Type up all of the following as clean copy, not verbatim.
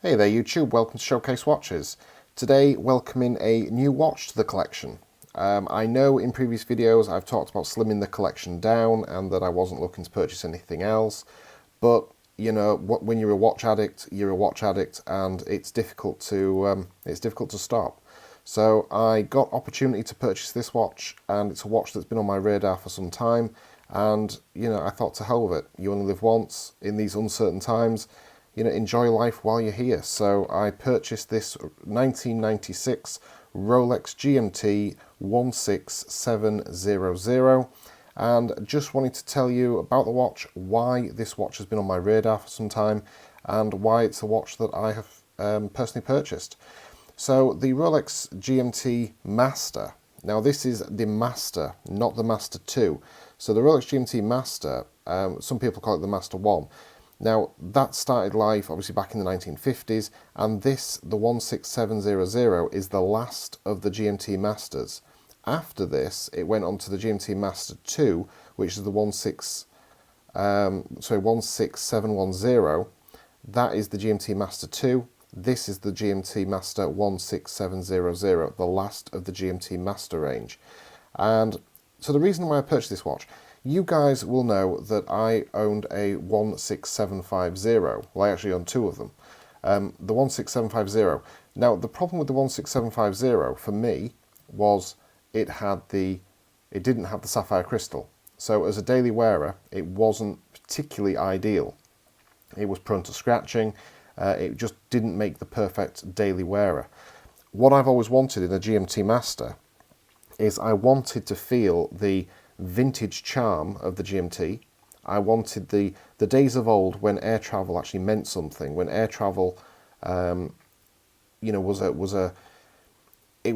Hey there YouTube, welcome to Showcase Watches. Today welcoming a new watch to the collection. I know in previous videos I've talked about slimming the collection down and that I wasn't looking to purchase anything else, but you know, when you're a watch addict, you're a watch addict, and it's difficult to stop. So I got opportunity to purchase this watch, and it's a watch that's been on my radar for some time, and you know, I thought, to hell with it. You only live once in these uncertain times. You know, enjoy life while you're here. So I purchased this 1996 Rolex GMT 16700, and just wanted to tell you about the watch, why this watch has been on my radar for some time, and why it's a watch that I have personally purchased. So the Rolex GMT Master. Now this is the Master, not the Master 2. So the Rolex GMT Master, some people call it the Master 1. Now, that started life obviously back in the 1950s, and this, the 16700, is the last of the GMT Masters. After this, it went on to the GMT Master 2, which is the 16710. That is the GMT Master 2. This is the GMT Master 16700, the last of the GMT Master range. And so the reason why I purchased this watch, you guys will know that I owned a 16750. Well, I actually own two of them. The 16750. Now, the problem with the 16750 for me was it didn't have the Sapphire Crystal. So as a daily wearer, it wasn't particularly ideal. It was prone to scratching. It just didn't make the perfect daily wearer. What I've always wanted in a GMT Master is I wanted to feel the vintage charm of the GMT. I wanted the days of old when air travel actually meant something, when air travel, you know, it was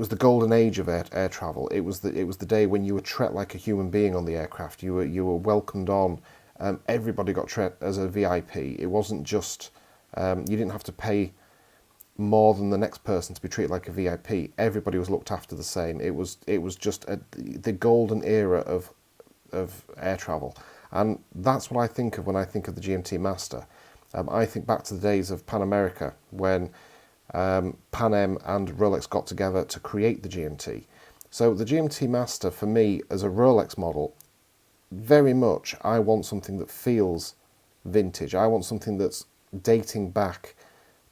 the golden age of air travel. It was the day when you were treated like a human being on the aircraft. You were welcomed on. Everybody got treated as a VIP. It wasn't just you didn't have to pay more than the next person to be treated like a VIP. Everybody was looked after the same. It was just the golden era of air travel, and that's what I think of when I think of the GMT Master. I think back to the days of Pan America when Pan Am and Rolex got together to create the GMT. So the GMT Master for me as a Rolex model, very much I want something that feels vintage. I want something that's dating back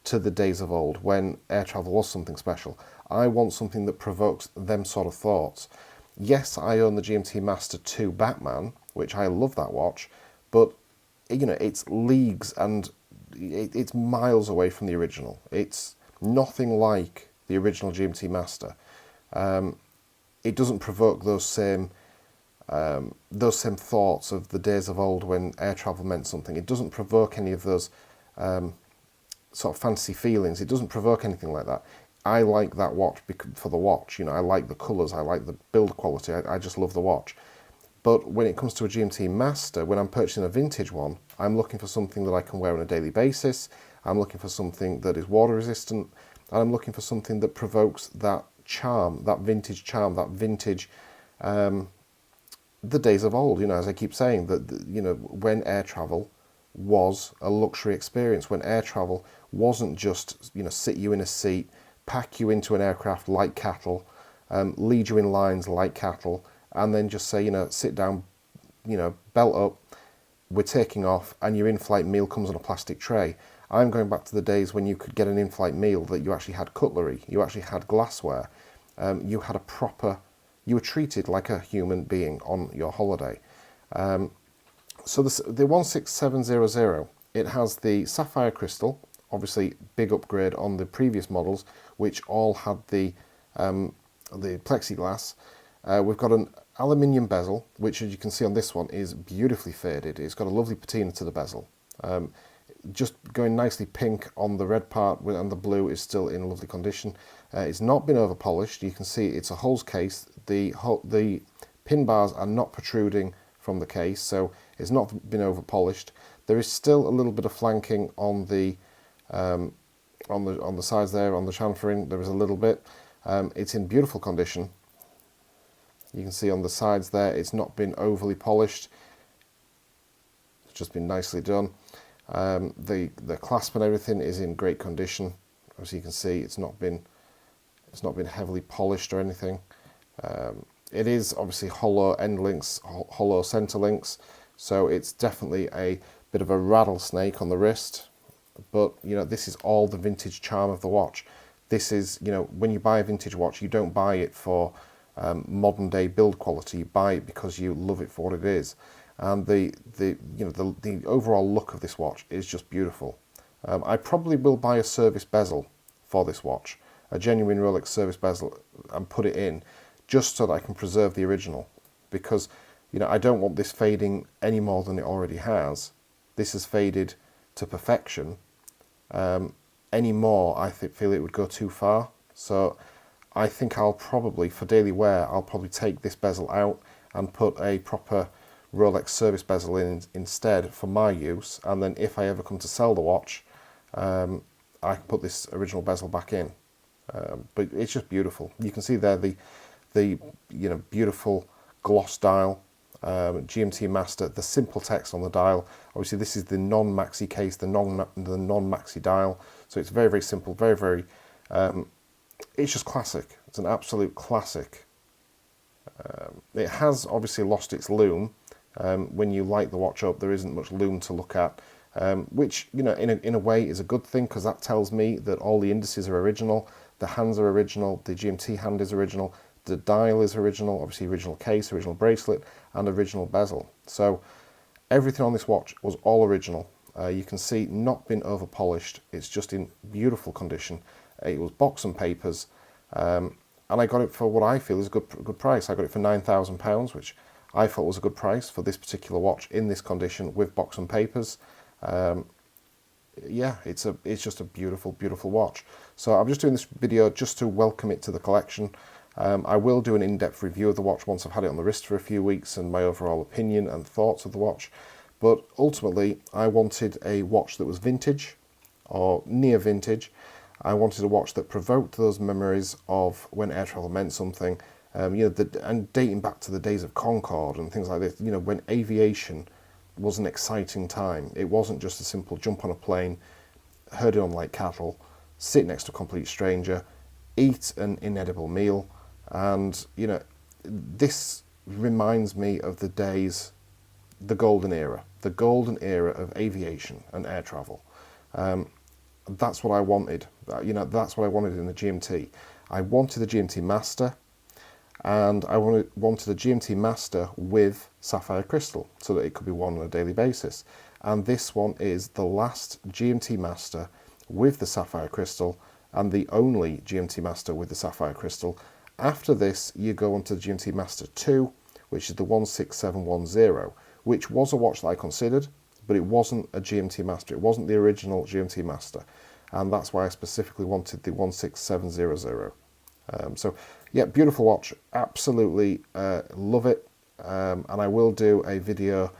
to the days of old when air travel was something special. I want something that provokes them sort of thoughts. Yes, I own the GMT Master 2 Batman, which I love that watch, but you know, it's leagues and it's miles away from the original. It's nothing like the original GMT Master. It doesn't provoke those same thoughts of the days of old when air travel meant something. It doesn't provoke any of those sort of fancy feelings. It doesn't provoke anything like that. I like that watch for the watch. You know, I like the colours, I like the build quality, I just love the watch. But when it comes to a GMT Master, when I'm purchasing a vintage one, I'm looking for something that I can wear on a daily basis. I'm looking for something that is water resistant, and I'm looking for something that provokes that charm, that vintage, the days of old. You know, as I keep saying, that you know, when air travel was a luxury experience, when air travel wasn't just, you know, sit you in a seat, pack you into an aircraft like cattle, lead you in lines like cattle, and then just say, you know, sit down, you know, belt up, we're taking off, and your in-flight meal comes on a plastic tray. I'm going back to the days when you could get an in-flight meal that you actually had cutlery, you actually had glassware, you were treated like a human being on your holiday. So the 16700, it has the Sapphire Crystal, obviously big upgrade on the previous models, which all had the plexiglass. We've got an aluminium bezel, which, as you can see on this one, is beautifully faded. It's got a lovely patina to the bezel. Just going nicely pink on the red part, and the blue is still in lovely condition. It's not been over polished. You can see it's a holes case. The pin bars are not protruding from the case, so it's not been over polished. There is still a little bit of flanking on the sides there, on the chamfering. There is a little bit. It's in beautiful condition. You can see on the sides there, it's not been overly polished. It's just been nicely done. The clasp and everything is in great condition. As you can see, it's not been heavily polished or anything. It is obviously hollow end links, hollow center links, so it's definitely a bit of a rattlesnake on the wrist. But this is all the vintage charm of the watch. This is, when you buy a vintage watch, you don't buy it for modern day build quality. You buy it because you love it for what it is, and the overall look of this watch is just beautiful. I probably will buy a service bezel for this watch, a genuine Rolex service bezel, and put it in, just so that I can preserve the original, because I don't want this fading any more than it already has. This has faded to perfection. Any more, I feel it would go too far. So I think I'll probably, for daily wear, I'll probably take this bezel out and put a proper Rolex service bezel in instead for my use, and then if I ever come to sell the watch, I can put this original bezel back in. But it's just beautiful. You can see there the beautiful gloss dial, GMT Master, the simple text on the dial. Obviously this is the non-maxi case, the non-maxi dial, so it's very, very simple, very, very, it's just classic. It's an absolute classic. It has obviously lost its lume. When you light the watch up, there isn't much lume to look at, which in a way is a good thing, because that tells me that all the indices are original, the hands are original, the GMT hand is original, the dial is original, obviously original case, original bracelet, and original bezel. So everything on this watch was all original. You can see not been over polished. It's just in beautiful condition. It was box and papers, and I got it for what I feel is a good price. I got it for £9,000, which I thought was a good price for this particular watch in this condition with box and papers. Yeah, it's just a beautiful, beautiful watch. So I'm just doing this video just to welcome it to the collection. I will do an in-depth review of the watch once I've had it on the wrist for a few weeks, and my overall opinion and thoughts of the watch. But ultimately, I wanted a watch that was vintage, or near vintage. I wanted a watch that provoked those memories of when air travel meant something, and dating back to the days of Concorde and things like this, when aviation was an exciting time. It wasn't just a simple jump on a plane, herd it on like cattle, sit next to a complete stranger, eat an inedible meal, and this reminds me of the days, the golden era of aviation and air travel. That's what I wanted. That's what I wanted in the GMT. I wanted the GMT Master, and I wanted a GMT Master with Sapphire Crystal, so that it could be worn on a daily basis. And this one is the last GMT Master with the Sapphire Crystal, and the only GMT Master with the Sapphire Crystal. After this, you go on to the GMT Master 2, which is the 16710, which was a watch that I considered, but it wasn't a GMT Master. It wasn't the original GMT Master, and that's why I specifically wanted the 16700. So yeah, beautiful watch, absolutely love it, and I will do a video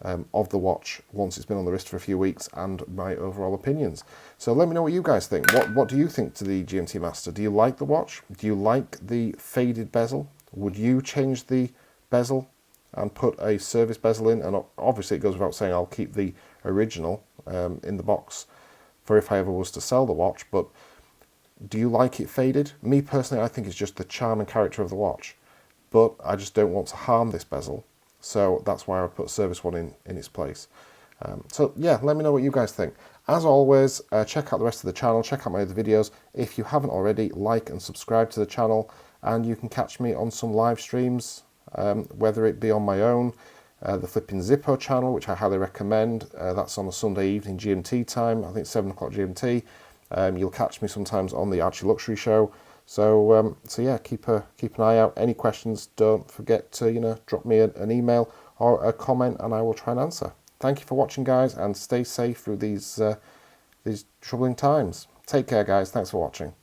of the watch once it's been on the wrist for a few weeks, and my overall opinions. So let me know what you guys think. What do you think to the GMT Master? Do you like the watch? Do you like the faded bezel? Would you change the bezel and put a service bezel in? And obviously it goes without saying I'll keep the original in the box for if I ever was to sell the watch, but do you like it faded? Me personally, I think it's just the charm and character of the watch, but I just don't want to harm this bezel, so that's why I put a service one in its place. So yeah, let me know what you guys think. As always, check out the rest of the channel, check out my other videos. If you haven't already, like and subscribe to the channel, and you can catch me on some live streams, whether it be on my own, the Flipping Zippo channel, which I highly recommend. That's on a Sunday evening GMT time, I think 7 o'clock GMT. You'll catch me sometimes on the Archie Luxury Show. So yeah, keep an eye out. Any questions, don't forget to drop me an email or a comment, and I will try and answer. Thank you for watching, guys, and stay safe through these troubling times. Take care, guys. Thanks for watching.